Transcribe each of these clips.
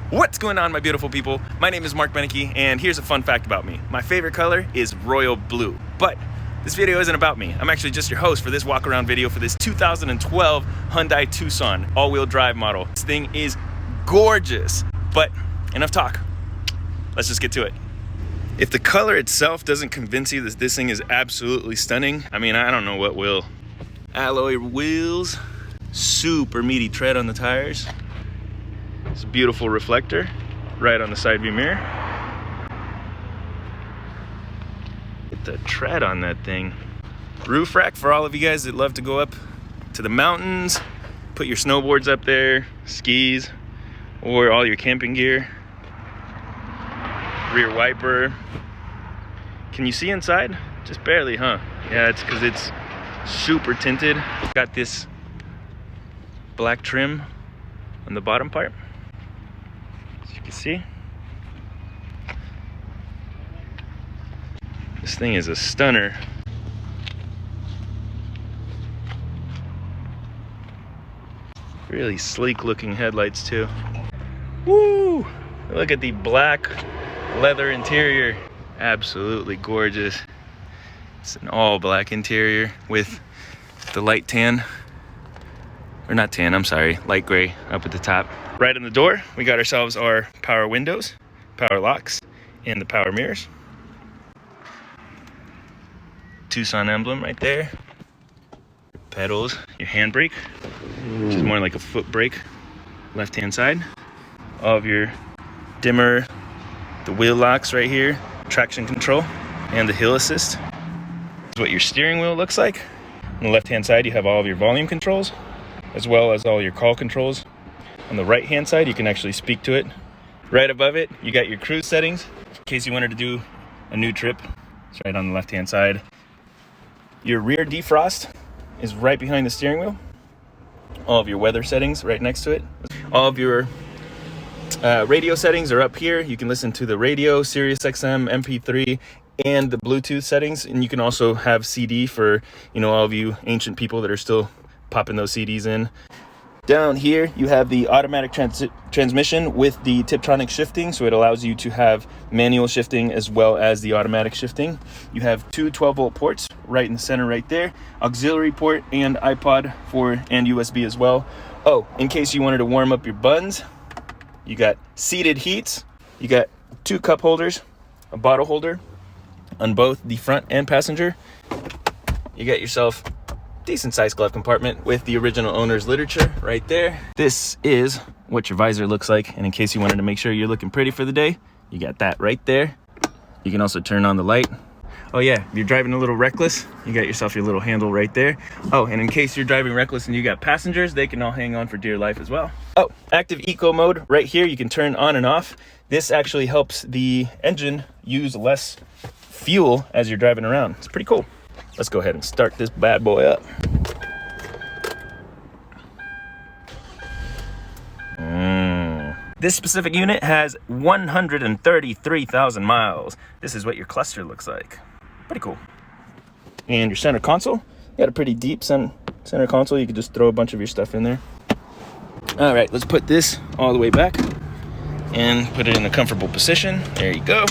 What's going on, my beautiful people? My name is Mark Beneke, and here's a fun fact about me. My favorite color is royal blue, but this video isn't about me. I'm actually just your host for this walk around video for this 2012 Hyundai Tucson all-wheel drive model. This thing is gorgeous, but enough talk. Let's just get to it. If the color itself doesn't convince you that this thing is absolutely stunning, I mean, I don't know what will. Alloy wheels, super meaty tread on the tires. It's a beautiful reflector right on the side view mirror. Get the tread on that thing. Roof rack for all of you guys that love to go up to the mountains, put your snowboards up there, skis, or all your camping gear. Rear wiper. Can you see inside? Just barely, huh? Yeah, it's because it's super tinted. Got this black trim on the bottom part. As you can see, this thing is a stunner. Really sleek looking headlights too. Woo! Look at the black leather interior. Absolutely gorgeous. It's an all black interior with the light tan, or not tan, I'm sorry, light gray up at the top. Right in the door, we got ourselves our power windows, power locks, and the power mirrors. Tucson emblem right there. Pedals, your handbrake, which is more like a foot brake, left-hand side. All of your dimmer, the wheel locks right here, traction control, and the hill assist. This is what your steering wheel looks like. On the left-hand side, you have all of your volume controls, as well as all your call controls. On the right-hand side, you can actually speak to it. Right above it, you got your cruise settings, in case you wanted to do a new trip. It's right on the left-hand side. Your rear defrost is right behind the steering wheel. All of your weather settings right next to it. All of your radio settings are up here. You can listen to the radio, Sirius XM, MP3, and the Bluetooth settings. And you can also have CD for, all of you ancient people that are still popping those CDs in. Down here, you have the automatic transmission with the Tiptronic shifting, so it allows you to have manual shifting as well as the automatic shifting. You have two 12-volt ports right in the center right there, auxiliary port and iPod and USB as well. Oh, in case you wanted to warm up your buns, you got seated heats, you got two cup holders, a bottle holder on both the front and passenger. You got yourself decent sized glove compartment with the original owner's literature right there. This is what your visor looks like, and in case you wanted to make sure you're looking pretty for the day, you got that right there. You can also turn on the light. Oh yeah, if you're driving a little reckless, you got yourself your little handle right there. Oh, and in case you're driving reckless and you got passengers, they can all hang on for dear life as well. Oh, active eco mode right here, you can turn on and off. This actually helps the engine use less fuel as you're driving around. It's pretty cool. Let's go ahead and start this bad boy up. This specific unit has 133,000 miles. This is what your cluster looks like. Pretty cool. And your center console, you got a pretty deep center console. You could just throw a bunch of your stuff in there. All right, let's put this all the way back and put it in a comfortable position. There you go.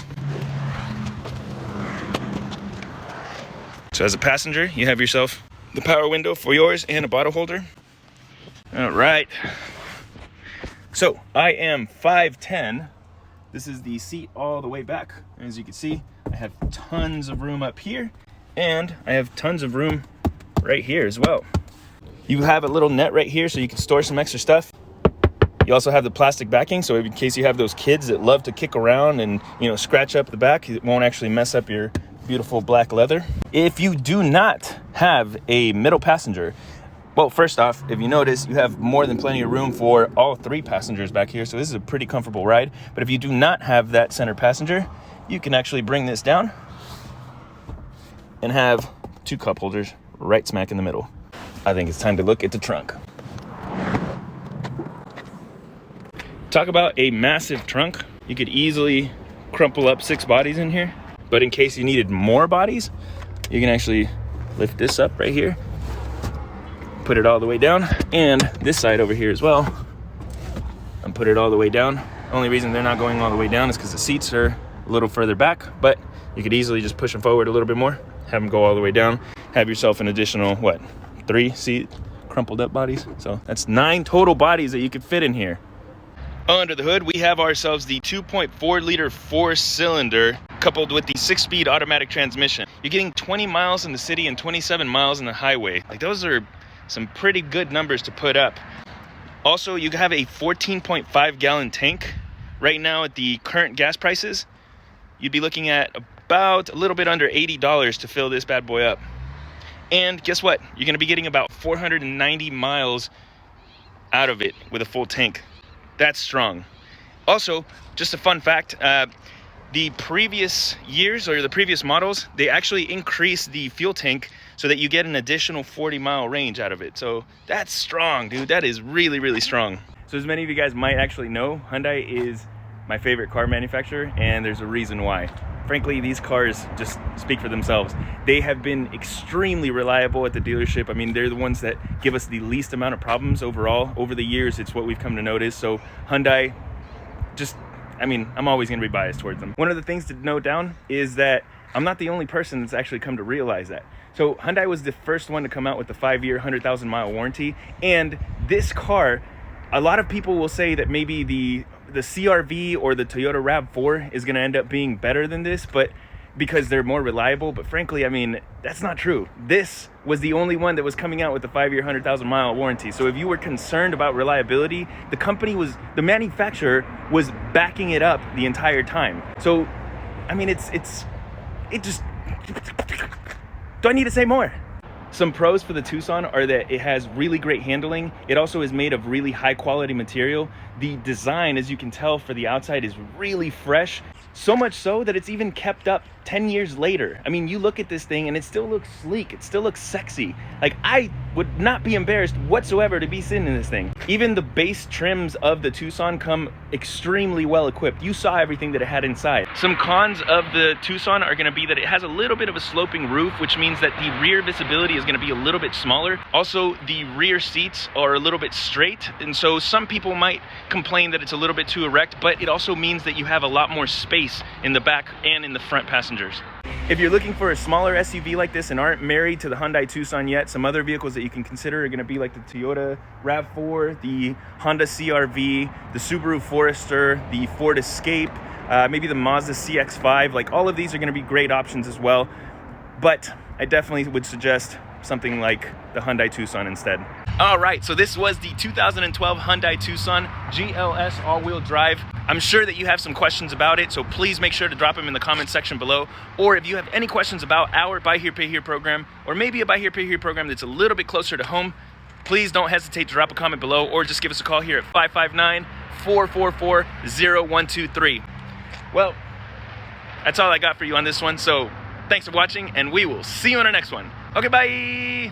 So as a passenger, you have yourself the power window for yours and a bottle holder. All right. So I am 5'10". This is the seat all the way back. As you can see, I have tons of room up here, and I have tons of room right here as well. You have a little net right here so you can store some extra stuff. You also have the plastic backing, so in case you have those kids that love to kick around and scratch up the back, it won't actually mess up your beautiful black leather. If you do not have a middle passenger, well, first off, if you notice, you have more than plenty of room for all three passengers back here, so this is a pretty comfortable ride. But if you do not have that center passenger, you can actually bring this down and have two cup holders right smack in the middle. I think it's time to look at the trunk. Talk about a massive trunk. You could easily crumple up 6 bodies in here. But in case you needed more bodies, you can actually lift this up right here, put it all the way down, and this side over here as well, and put it all the way down Only reason they're not going all the way down is because the seats are a little further back, but you could easily just push them forward a little bit more, have them go all the way down, have yourself an additional, what, 3 seat crumpled up bodies. So that's 9 total bodies that you could fit in here. Under the hood, we have ourselves the 2.4 liter 4-cylinder coupled with the 6-speed automatic transmission. You're getting 20 miles in the city and 27 miles in the highway. Like, those are some pretty good numbers to put up. Also, you have a 14.5 gallon tank. Right now at the current gas prices, you'd be looking at about a little bit under $80 to fill this bad boy up. And guess what? You're gonna be getting about 490 miles out of it with a full tank. That's strong. Also, just a fun fact, the previous years or the previous models, they actually increased the fuel tank so that you get an additional 40-mile range out of it. So that's strong, dude. That is really, really strong. So as many of you guys might actually know, Hyundai is my favorite car manufacturer, and there's a reason why. Frankly, these cars just speak for themselves. They have been extremely reliable at the dealership. I mean, they're the ones that give us the least amount of problems overall. Over the years, it's what we've come to notice. So Hyundai, I'm always gonna be biased towards them. One of the things to note down is that I'm not the only person that's actually come to realize that. So Hyundai was the first one to come out with the 5-year, 100,000-mile warranty. And this car, a lot of people will say that maybe the CR-V or the Toyota RAV4 is going to end up being better than this, but because they're more reliable. But frankly, I mean, that's not true. This was the only one that was coming out with the 5-year, 100,000-mile warranty. So if you were concerned about reliability, the manufacturer was backing it up the entire time. So, I mean, it just, do I need to say more? Some pros for the Tucson are that it has really great handling. It also is made of really high quality material. The design, as you can tell for the outside, is really fresh. So much so that it's even kept up 10 years later. I mean, you look at this thing and it still looks sleek. It still looks sexy. Like, I would not be embarrassed whatsoever to be sitting in this thing. Even the base trims of the Tucson come extremely well equipped. You saw everything that it had inside. Some cons of the Tucson are gonna be that it has a little bit of a sloping roof, which means that the rear visibility is gonna be a little bit smaller. Also, the rear seats are a little bit straight, and so some people might complain that it's a little bit too erect, but it also means that you have a lot more space in the back and in the front passengers. If you're looking for a smaller SUV like this and aren't married to the Hyundai Tucson yet, some other vehicles that you can consider are going to be like the Toyota RAV4, the Honda CR-V, the Subaru Forester, the Ford Escape, maybe the Mazda CX-5. Like, all of these are going to be great options as well, but I definitely would suggest something like the Hyundai Tucson instead. All right, so this was the 2012 Hyundai Tucson GLS all-wheel drive. I'm sure that you have some questions about it, so please make sure to drop them in the comment section below. Or if you have any questions about our Buy Here, Pay Here program, or maybe a Buy Here, Pay Here program that's a little bit closer to home, please don't hesitate to drop a comment below or just give us a call here at 559-444-0123. Well, that's all I got for you on this one, so thanks for watching, and we will see you on our next one. Okay, bye!